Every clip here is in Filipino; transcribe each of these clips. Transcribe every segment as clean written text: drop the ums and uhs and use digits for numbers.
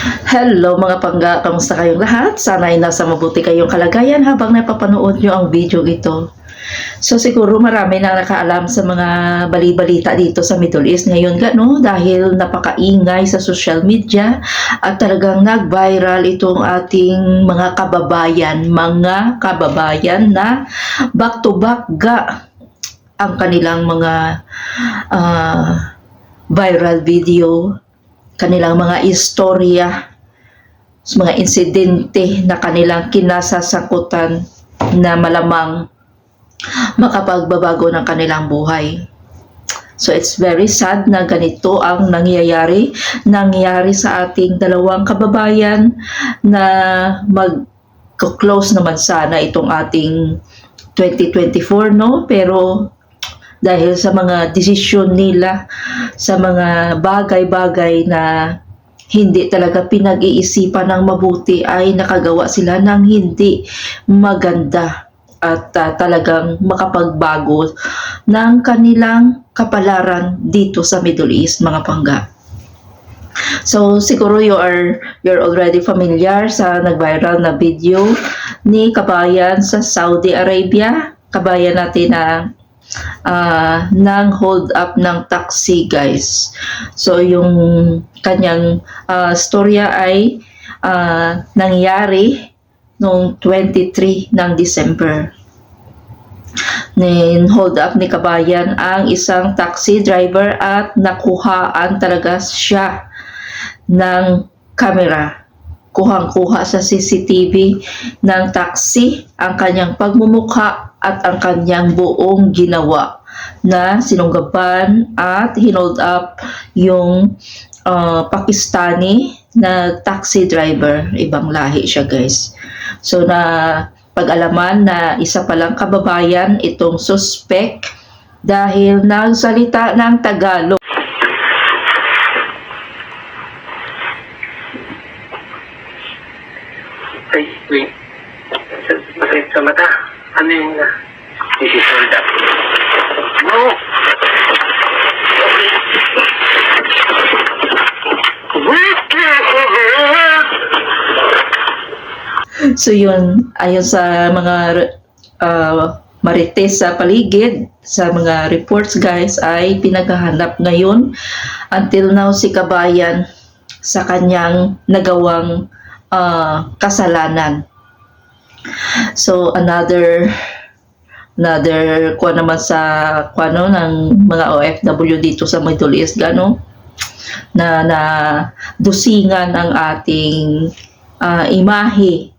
Hello mga pangga, kamusta kayong lahat? Sana ay nasa mabuti kayong kalagayan habang napapanood nyo ang video ito. So siguro marami na nakaalam sa mga bali-balita dito sa Middle East ngayon no? Dahil napakaingay sa social media at talagang nag-viral itong ating mga kababayan na back-to-back ang kanilang mga viral video, kanilang mga istorya, mga insidente na kanilang kinasasakutan na malamang makapagbabago ng kanilang buhay. So it's very sad na ganito ang nangyayari sa ating dalawang kababayan na mag-close naman sana itong ating 2024, no? Pero dahil sa mga desisyon nila, sa mga bagay-bagay na hindi talaga pinag-iisipan ng mabuti, ay nakagawa sila ng hindi maganda at talagang makapagbago ng kanilang kapalaran dito sa Middle East, mga pangga. So siguro you're already familiar sa nag-viral na video ni kabayan sa Saudi Arabia, kabayan natin na ng hold up ng taxi, guys. So yung kanyang storya ay nangyari noong 23 ng December. Hold up ni kabayan ang isang taxi driver at nakuhaan talaga siya ng camera. Kuhang-kuha sa CCTV ng taxi ang kanyang pagmumukha at ang kanyang buong ginawa na sinunggaban at hinold up yung Pakistani na taxi driver. Ibang lahi siya, guys. So na pag-alaman na isa palang kababayan itong suspect dahil nagsalita ng Tagalog. Ay, wait. Masakit sa mata. Ano yung this is hold up? No! So yun, ayon sa mga marites sa paligid, sa mga reports, guys, ay pinaghahanap ngayon until now si kabayan sa kanyang nagawang kasalanan. So another kuha naman sa ng mga OFW dito sa Middle East na dusingan ang ating imahe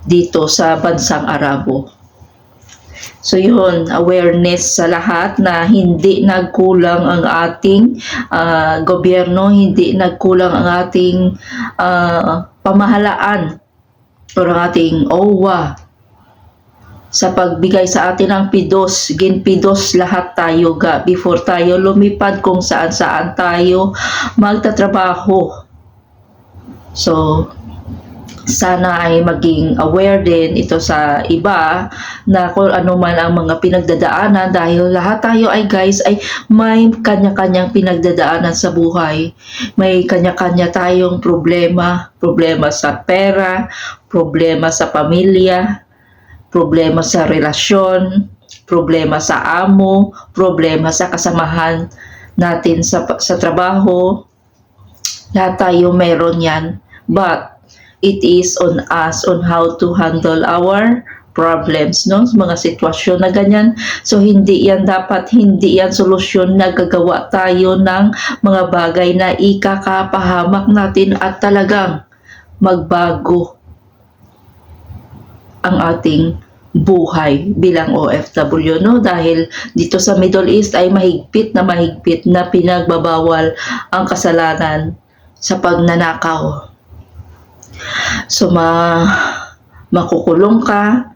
dito sa bansang Arabo. So yun, awareness sa lahat na hindi nagkulang ang ating gobyerno, hindi nagkulang ang ating pamahalaan o ang ating OWA sa pagbigay sa atin ng pidos. Ginpidos lahat tayo before tayo lumipad kung saan-saan tayo magtatrabaho. So sana ay maging aware din ito sa iba na kung ano man ang mga pinagdadaanan, dahil lahat tayo ay may kanya-kanyang pinagdadaanan sa buhay. May kanya-kanya tayong problema sa pera, problema sa pamilya, problema sa relasyon, problema sa amo, problema sa kasamahan natin sa trabaho. Lahat tayo meron yan, but it is on us on how to handle our problems, no? Mga sitwasyon na ganyan. So hindi yan solusyon na gagawa tayo ng mga bagay na ikakapahamak natin at talagang magbago ang ating buhay bilang OFW, no? Dahil dito sa Middle East ay mahigpit na pinagbabawal ang kasalanan sa pagnanakaw. So makukulong ka,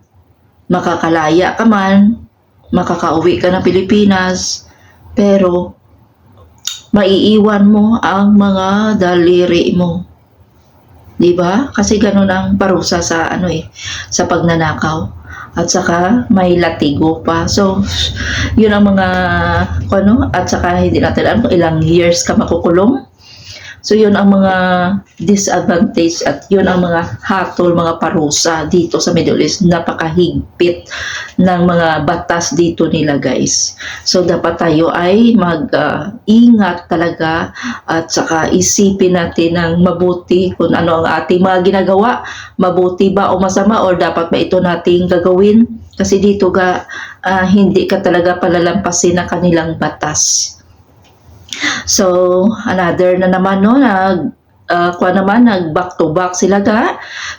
makakalaya ka man, makakauwi ka ng Pilipinas, pero maiiwan mo ang mga daliri mo. Diba? Kasi ganun ang parusa sa sa pagnanakaw. At saka may latigo pa. So yun ang mga at saka hindi natin alam kung ilang years ka makukulong. So yun ang mga disadvantage at yun ang mga hatol, mga parusa dito sa Middle East. Napakahigpit ng mga batas dito nila guys. So dapat tayo ay mag-ingat talaga at saka isipin natin ng mabuti kung ano ang ating mga ginagawa, mabuti ba o masama or dapat ba ito nating gagawin. Kasi dito hindi ka talaga palalampasin ng kanilang batas. So, another na naman no, nag back to back sila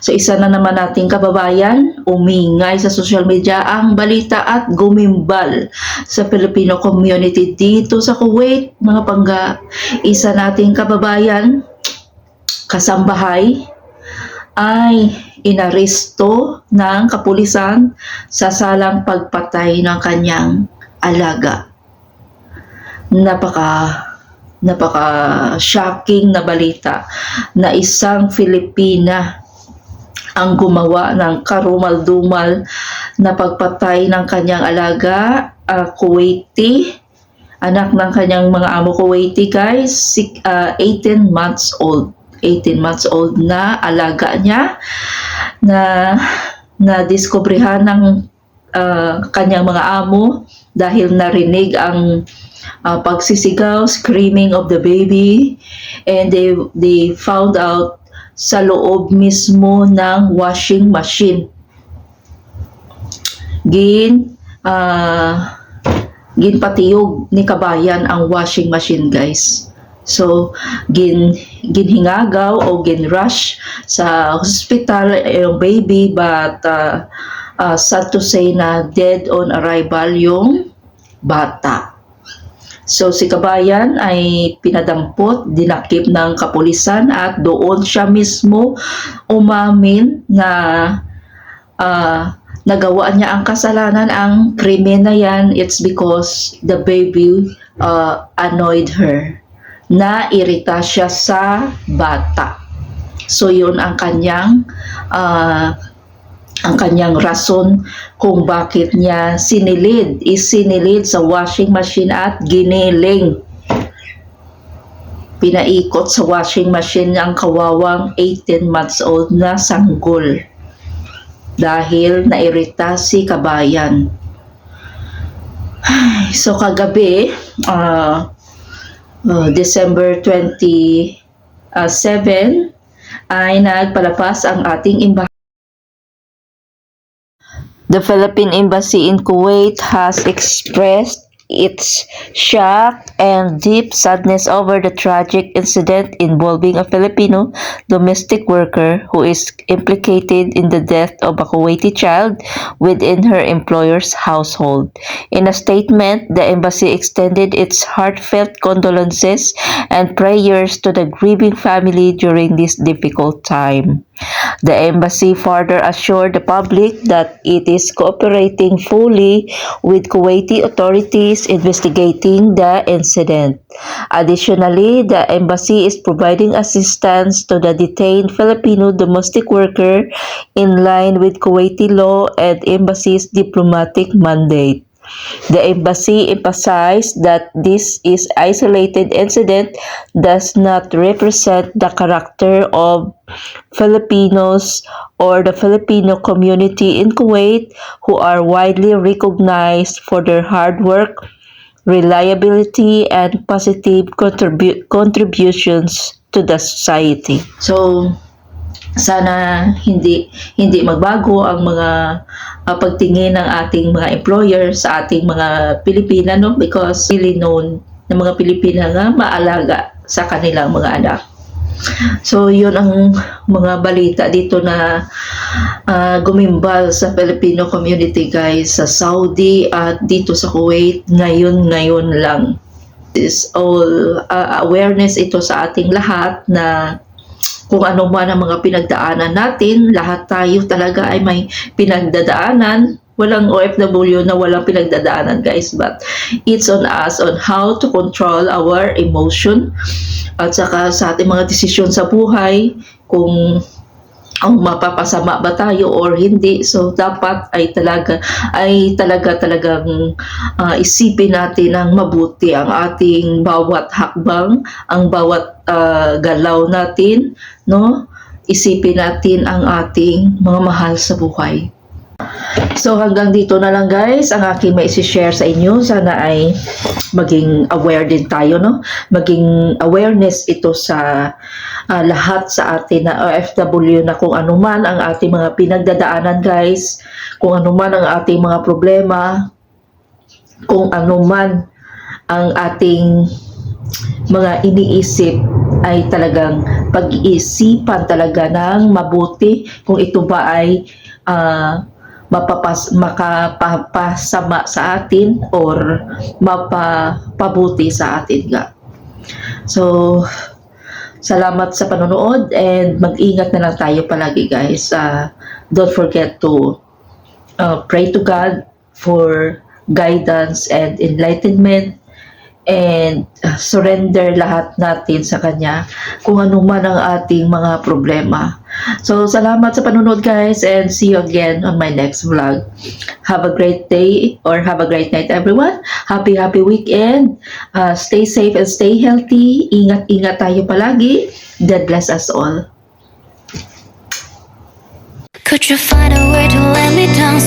So, isa na naman nating kababayan, umingay sa social media ang balita at gumimbal sa Filipino community dito sa Kuwait, mga pangga. Isa nating kababayan, kasambahay, ay inaresto ng kapulisan sa salang pagpatay ng kanyang alaga. Napaka shocking na balita na isang Filipina ang gumawa ng karumal-dumal na pagpatay ng kanyang alaga, Kuwaiti, anak ng kanyang mga amo Kuwaiti guys, 18 months old. 18 months old na alaga niya na diskubrihan ng kanyang mga amo dahil narinig ang pagsisigaw, screaming of the baby, and they found out sa loob mismo ng washing machine. Ginpatiyog ni kabayan ang washing machine guys. So, ginhingagaw o ginrush sa hospital yung baby, but sad to say na dead on arrival yung bata. So, si kabayan ay pinadampot, dinakip ng kapulisan at doon siya mismo umamin na nagawa niya ang kasalanan, ang krimen na yan. It's because the baby annoyed her. Nairita siya sa bata. So yun ang kanyang rason kung bakit niya isinilid sa washing machine at giniling. Pinaikot sa washing machine ang kawawang 18 months old na sanggol dahil nairita si kabayan. So kagabi, December 27 ay nagpalabas ang ating embassy. The Philippine Embassy in Kuwait has expressed its shock and deep sadness over the tragic incident involving a Filipino domestic worker who is implicated in the death of a Kuwaiti child within her employer's household. In a statement, the embassy extended its heartfelt condolences and prayers to the grieving family during this difficult time. The embassy further assured the public that it is cooperating fully with Kuwaiti authorities investigating the incident. Additionally, the embassy is providing assistance to the detained Filipino domestic worker in line with Kuwaiti law and embassy's diplomatic mandate. The embassy emphasized that this is isolated incident does not represent the character of Filipinos or the Filipino community in Kuwait, who are widely recognized for their hard work, reliability, and positive contributions to the society. So, sana hindi magbago ang mga pagtingin ng ating mga employer sa ating mga Pilipina, no? Because really known ng mga Pilipina nga maalaga sa kanilang mga anak. So yun ang mga balita dito na gumimbal sa Filipino community guys, sa Saudi at dito sa Kuwait ngayon lang. This all awareness ito sa ating lahat na kung ano man ang mga pinagdaanan natin, lahat tayo talaga ay may pinagdadaanan. Walang OFW na walang pinagdadaanan guys, but it's on us on how to control our emotion at saka sa ating mga desisyon sa buhay, kung kung mapapasama ba tayo or hindi. So dapat ay talagang isipin natin ng mabuti ang ating bawat hakbang, ang bawat galaw natin, no? Isipin natin ang ating mga mahal sa buhay. So hanggang dito na lang guys ang aking mai-share sa inyo. Sana ay maging aware din tayo, no? Maging awareness ito sa lahat sa atin na OFW, na kung ano man ang ating mga pinagdadaanan guys, kung ano man ang ating mga problema, kung ano man ang ating mga iniisip, ay talagang pag-iisipan talaga ng mabuti kung ito ba ay makapapasama sa atin or mapapabuti sa atin nga. So, salamat sa panonood and mag-ingat na lang tayo palagi guys. Don't forget to pray to God for guidance and enlightenment, and surrender lahat natin sa Kanya kung ano man ang ating mga problema. So, salamat sa panonood guys, and see you again on my next vlog. Have a great day or have a great night everyone. Happy weekend. Stay safe and stay healthy. Ingat-ingat tayo palagi. God bless us all. Could you find a way to let me down?